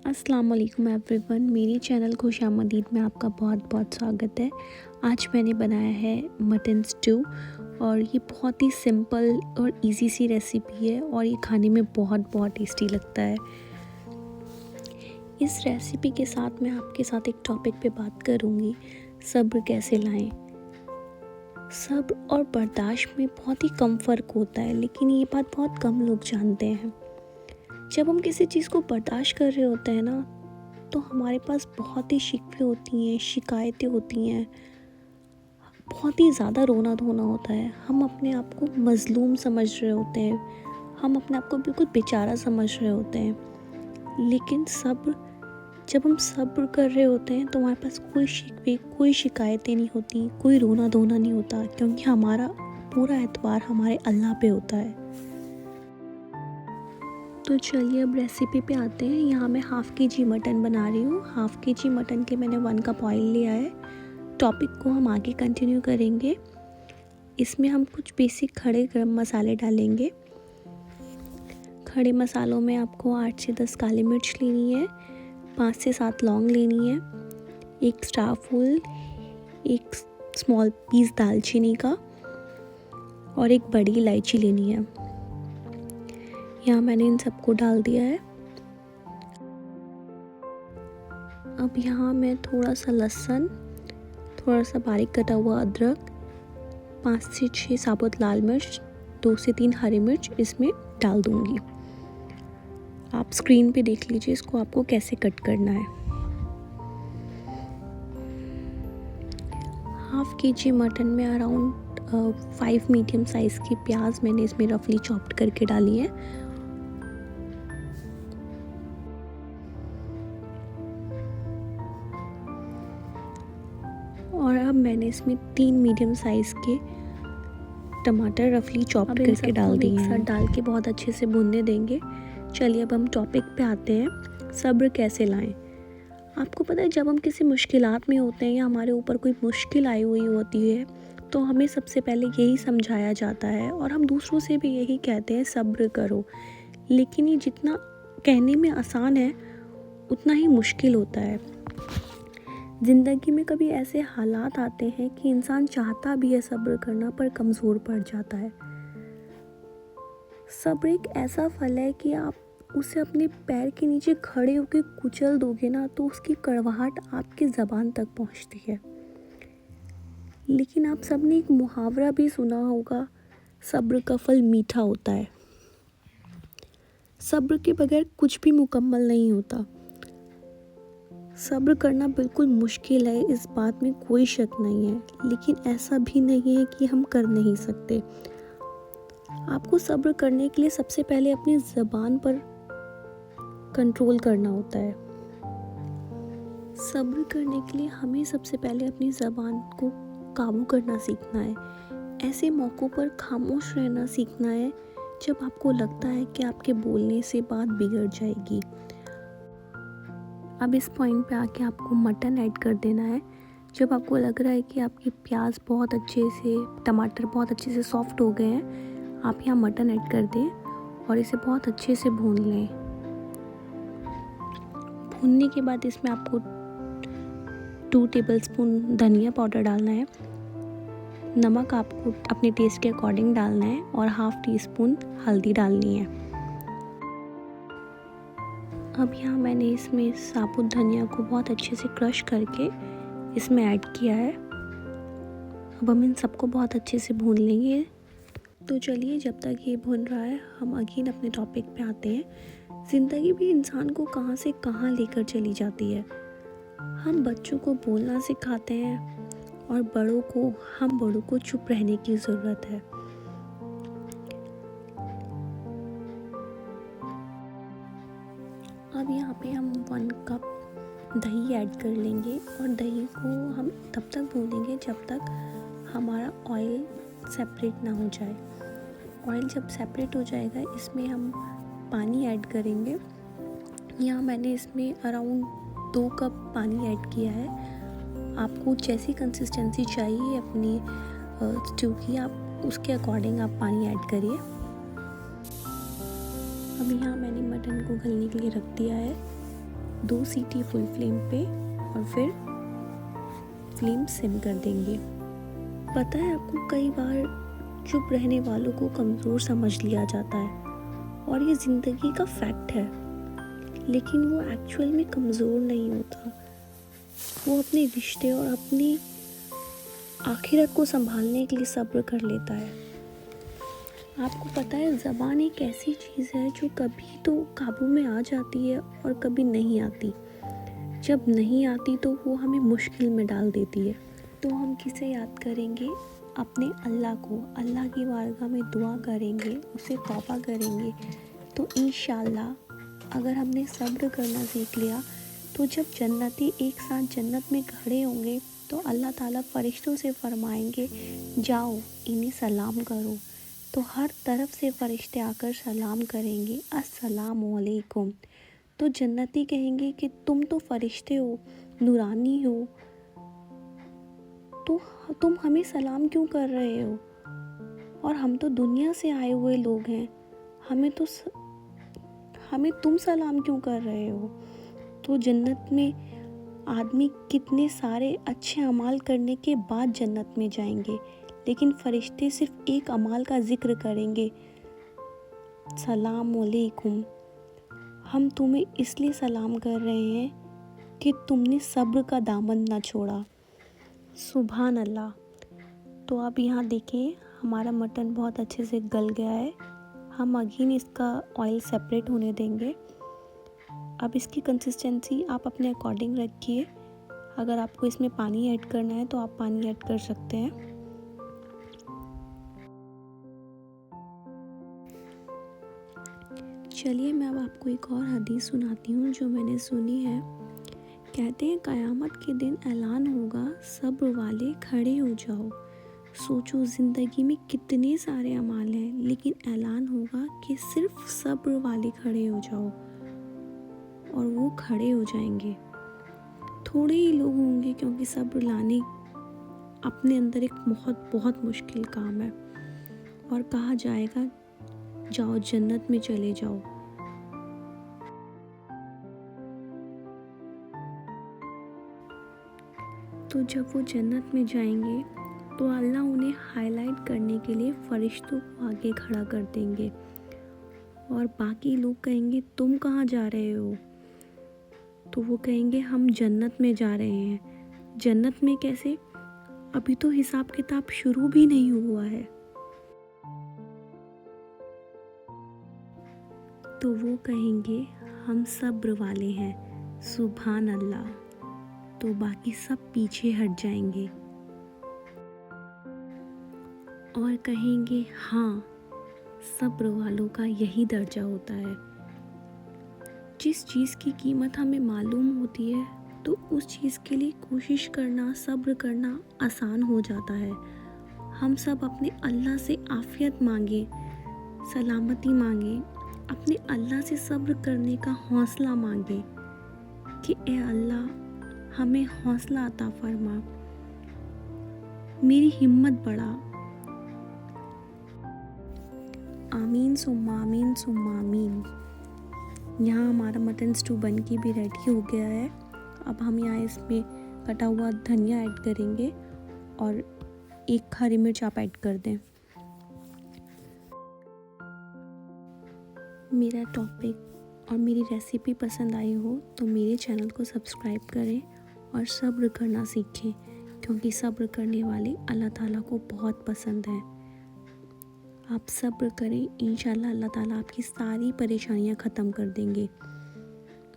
अस्सलाम वालेकुम एवरीवन, मेरी चैनल खुशामदीद में आपका बहुत बहुत स्वागत है। आज मैंने बनाया है मटन स्टू और ये बहुत ही सिंपल और इजी सी रेसिपी है और ये खाने में बहुत बहुत टेस्टी लगता है। इस रेसिपी के साथ मैं आपके साथ एक टॉपिक पे बात करूँगी, सब्र कैसे लाएं। सब्र और बर्दाश्त में बहुत ही कम फ़र्क होता है, लेकिन ये बात बहुत कम लोग जानते हैं। जब हम किसी चीज़ को बर्दाश्त कर रहे होते हैं ना, तो हमारे पास बहुत ही शिकवे होती हैं, शिकायतें होती हैं, बहुत ही ज़्यादा रोना धोना होता है। हम अपने आप को मज़लूम समझ रहे होते हैं, हम अपने आप को बिल्कुल बेचारा समझ रहे होते हैं। लेकिन जब हम सब्र कर रहे होते हैं तो हमारे पास कोई शिकवे, कोई शिकायतें नहीं होती, कोई रोना धोना नहीं होता, क्योंकि हमारा पूरा एतबार हमारे अल्लाह पे होता है। तो चलिए अब रेसिपी पे आते हैं। यहाँ मैं हाफ़ केजी मटन बना रही हूँ। हाफ़ केजी मटन के मैंने 1 कप ऑयल लिया है। टॉपिक को हम आगे कंटिन्यू करेंगे। इसमें हम कुछ बेसिक खड़े गरम मसाले डालेंगे। खड़े मसालों में आपको 8 से 10 काली मिर्च लेनी है, 5 से 7 लौंग लेनी है, 1 स्टार फूल, 1 स्मॉल पीस दालचीनी का और 1 बड़ी इलायची लेनी है। यहाँ मैंने इन सबको डाल दिया है। अब यहाँ मैं थोड़ा सा लहसुन, थोड़ा सा बारीक कटा हुआ अदरक, 5 से 6 साबुत लाल मिर्च, 2 से 3 हरी मिर्च इसमें डाल दूँगी। आप स्क्रीन पे देख लीजिए इसको आपको कैसे कट करना है। हाफ़ केजी मटन में अराउंड 5 मीडियम साइज़ की प्याज मैंने इसमें रफली चॉप्ड करके डाली है। और अब मैंने इसमें 3 मीडियम साइज़ के टमाटर रफली चॉप करके डाल दिए हैं। डाल के बहुत अच्छे से भूनने देंगे। चलिए अब हम टॉपिक पे आते हैं, सब्र कैसे लाएं। आपको पता है जब हम किसी मुश्किलात में होते हैं या हमारे ऊपर कोई मुश्किल आई हुई होती है तो हमें सबसे पहले यही समझाया जाता है और हम दूसरों से भी यही कहते हैं सब्र करो। लेकिन ये जितना कहने में आसान है उतना ही मुश्किल होता है। ज़िंदगी में कभी ऐसे हालात आते हैं कि इंसान चाहता भी है सब्र करना पर कमज़ोर पड़ जाता है। सब्र एक ऐसा फल है कि आप उसे अपने पैर के नीचे खड़े होकर कुचल दोगे ना तो उसकी कड़वाहट आपकी ज़बान तक पहुंचती है। लेकिन आप सबने एक मुहावरा भी सुना होगा, सब्र का फल मीठा होता है। सब्र के बगैर कुछ भी मुकम्मल नहीं होता। सब्र करना बिल्कुल मुश्किल है, इस बात में कोई शक नहीं है, लेकिन ऐसा भी नहीं है कि हम कर नहीं सकते। आपको सब्र करने के लिए सबसे पहले अपनी ज़बान पर कंट्रोल करना होता है। सब्र करने के लिए हमें सबसे पहले अपनी ज़बान को काबू करना सीखना है। ऐसे मौक़ों पर खामोश रहना सीखना है जब आपको लगता है कि आपके बोलने से बात बिगड़ जाएगी। अब इस पॉइंट पे आके आपको मटन ऐड कर देना है। जब आपको लग रहा है कि आपकी प्याज बहुत अच्छे से, टमाटर बहुत अच्छे से सॉफ्ट हो गए हैं, आप यहाँ मटन ऐड कर दें और इसे बहुत अच्छे से भून लें। भूनने के बाद इसमें आपको 2 टेबलस्पून धनिया पाउडर डालना है, नमक आपको अपने टेस्ट के अकॉर्डिंग डालना है और 1/2 टीस्पून हल्दी डालनी है। अब यहाँ मैंने इसमें साबुत धनिया को बहुत अच्छे से क्रश करके इसमें ऐड किया है। अब हम इन सबको बहुत अच्छे से भून लेंगे। तो चलिए जब तक ये भून रहा है हम अगेन अपने टॉपिक पे आते हैं। ज़िंदगी भी इंसान को कहाँ से कहाँ लेकर चली जाती है। हम बच्चों को बोलना सिखाते हैं और हम बड़ों को चुप रहने की ज़रूरत है। अब यहाँ पे हम 1 कप दही ऐड कर लेंगे और दही को हम तब तक भूनेंगे जब तक हमारा ऑयल सेपरेट ना हो जाए। ऑयल जब सेपरेट हो जाएगा इसमें हम पानी ऐड करेंगे। यहाँ मैंने इसमें अराउंड 2 कप पानी ऐड किया है। आपको जैसी कंसिस्टेंसी चाहिए अपनी स्ट्यू की, आप उसके अकॉर्डिंग आप पानी ऐड करिए। अब यहाँ मैंने मटन को गलने के लिए रख दिया है। 2 सीटी फुल फ्लेम पे और फिर फ्लेम सिम कर देंगे। पता है आपको, कई बार चुप रहने वालों को कमज़ोर समझ लिया जाता है और ये ज़िंदगी का फैक्ट है, लेकिन वो एक्चुअल में कमज़ोर नहीं होता। वो अपने रिश्ते और अपनी आखिरत को संभालने के लिए सब्र कर लेता है। आपको पता है, ज़बान एक ऐसी चीज़ है जो कभी तो काबू में आ जाती है और कभी नहीं आती। जब नहीं आती तो वो हमें मुश्किल में डाल देती है। तो हम किसे याद करेंगे? अपने अल्लाह को। अल्लाह की बारगाह में दुआ करेंगे, उसे तौबा करेंगे। तो इंशाअल्लाह अगर हमने सब्र करना सीख लिया तो जब जन्नती एक साथ जन्नत में खड़े होंगे तो अल्लाह ताला फरिश्तों से फरमाएंगे, जाओ इन्हें सलाम करो। तो हर तरफ से फरिश्ते आकर सलाम करेंगे, अस्सलामु अलैकुम। तो जन्नती कहेंगे कि तुम तो फरिश्ते हो, नूरानी हो, तो तुम हमें सलाम क्यों कर रहे हो? और हम तो दुनिया से आए हुए लोग हैं, हमें तुम सलाम क्यों कर रहे हो? तो जन्नत में आदमी कितने सारे अच्छे अमाल करने के बाद जन्नत में जाएंगे, लेकिन फरिश्ते सिर्फ एक अमाल का जिक्र करेंगे, सलाम अलैकुम। हम तुम्हें इसलिए सलाम कर रहे हैं कि तुमने सब्र का दामन ना छोड़ा। सुभान अल्लाह। तो आप यहाँ देखिए, हमारा मटन बहुत अच्छे से गल गया है। हम अगेन इसका ऑयल सेपरेट होने देंगे। अब इसकी कंसिस्टेंसी आप अपने अकॉर्डिंग रखिए। अगर आपको इसमें पानी ऐड करना है तो आप पानी ऐड कर सकते हैं। चलिए मैं अब आपको एक और हदीस सुनाती हूँ जो मैंने सुनी है। कहते हैं, क़यामत के दिन ऐलान होगा, सब्र वाले खड़े हो जाओ। सोचो ज़िंदगी में कितने सारे अमाल हैं, लेकिन ऐलान होगा कि सिर्फ सब्र वाले खड़े हो जाओ, और वो खड़े हो जाएंगे। थोड़े ही लोग होंगे, क्योंकि सब्र लाने अपने अंदर एक बहुत बहुत मुश्किल काम है। और कहा जाएगा, जाओ जन्नत में चले जाओ। तो जब वो जन्नत में जाएंगे तो अल्लाह उन्हें हाईलाइट करने के लिए फरिश्तों को आगे खड़ा कर देंगे, और बाकी लोग कहेंगे, तुम कहाँ जा रहे हो? तो वो कहेंगे, हम जन्नत में जा रहे हैं। जन्नत में कैसे? अभी तो हिसाब किताब शुरू भी नहीं हुआ है। तो वो कहेंगे, हम सब्र वाले हैं। सुभान अल्लाह। तो बाकी सब पीछे हट जाएंगे और कहेंगे, हाँ, सब्र वालों का यही दर्जा होता है। जिस चीज़ की कीमत हमें मालूम होती है तो उस चीज़ के लिए कोशिश करना, सब्र करना आसान हो जाता है। हम सब अपने अल्लाह से आफियत मांगे, सलामती मांगे, अपने अल्लाह से सब्र करने का हौसला मांगे कि ए अल्लाह, हमें हौसला अता फरमा, मेरी हिम्मत बढ़ा। आमीन सुम्मा आमीन सुम्मा आमीन। यहाँ हमारा मटन स्टू बन के भी रेडी हो गया है। अब हम यहाँ इसमें कटा हुआ धनिया ऐड करेंगे और 1 हरी मिर्च आप ऐड कर दें। मेरा टॉपिक और मेरी रेसिपी पसंद आई हो तो मेरे चैनल को सब्सक्राइब करें और सब्र करना सीखें, क्योंकि सब्र करने वाले अल्लाह ताला को बहुत पसंद है। आप सब्र करें, इंशाल्लाह अल्लाह ताला आपकी सारी परेशानियां ख़त्म कर देंगे।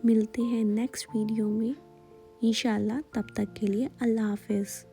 मिलते हैं नेक्स्ट वीडियो में इंशाल्लाह। तब तक के लिए अल्लाह हाफ़िज़।